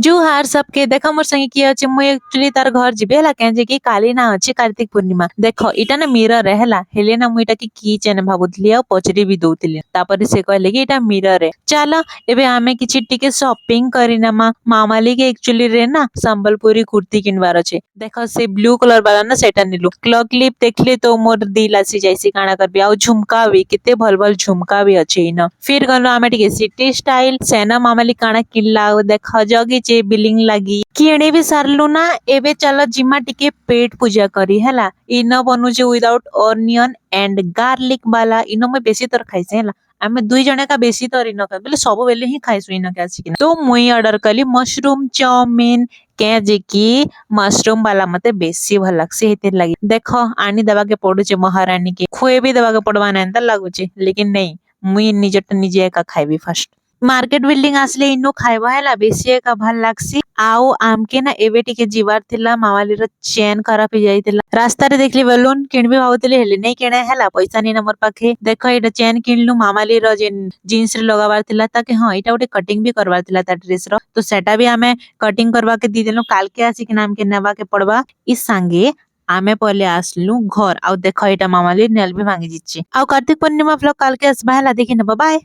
जुहार सबके देख मोर संगे किए अच्छे मुई एक्चुअली तार घर जीबे हला कें जे कि काली ना अच्छे कार्तिक पूर्णिमा देख इटा ना मिरर है हला हेले ना मुई इटा की चेन भाबुतली आ पचरी भी दउतली तापर से कहले कि इटा मिरर है चलो एबे आमे किछि टिके शॉपिंग करिना मामाली के एक्चुअली रे ना संबलपुरी कुर्ती किनवार अच्छे देख से ब्लू कलर वाला ना सेटा निलु क्लॉक क्लिप देखले तो मोर दिल आसी जाइसी काना करबी आ झुमका भी केते भल भल झुमका भी अच्छे इना फिर गनो आमे टिके सिटी स्टाइल सेना मामाली काना किनला देख जगी जे बिलिंग लगी किणे भी सारलु ना एबे चलो जिमा टिके पेट पूजा करी हला इन बनुचे विदाउट ऑनियन एंड गार्लिक वाला इन में बेसी तर खाइसे हला आमे दुई जने का बेसी तर इन का बोले सब बेले ही खाइसु इन का आसी तो मुई ऑर्डर कली मशरूम चाउमीन के जे की मशरूम वाला मते बेसी भल लागसे हेते लगी देखो आनी दबा के पडुचे महारानी के खुए भी दबा के पड़वा ना लागुचे लेकिन नहीं मुई निजट निजे का खाइबी फर्स्ट मार्केट बिल्डिंग आसले इनो खाइबा हैला बेसी का भल लागसी आउ आमके ना एबे टिके जीवार थिला मावाली रो चेन खराब हो जाइतिला रास्ता रे देखली बलून किनबे भावतले हेले नहीं किने हैला पैसा नहीं नंबर पाखे देखो एटा चेन किनलु मामाली रो जे जीन्स रे लगावार थिला ताकि हां एटा उटे कटिंग भी करवार थिला ता ड्रेस रो तो सेटा भी हमें कटिंग करवा के दी देलो काल के आसी के नाम के नेबा के पड़वा इस संगे आमे पहले आसलु घर आउ देखो एटा मामाली नेल भी मांगी जिची आउ कार्तिक पूर्णिमा व्लॉग काल के आसबा हैला देखि न बाय।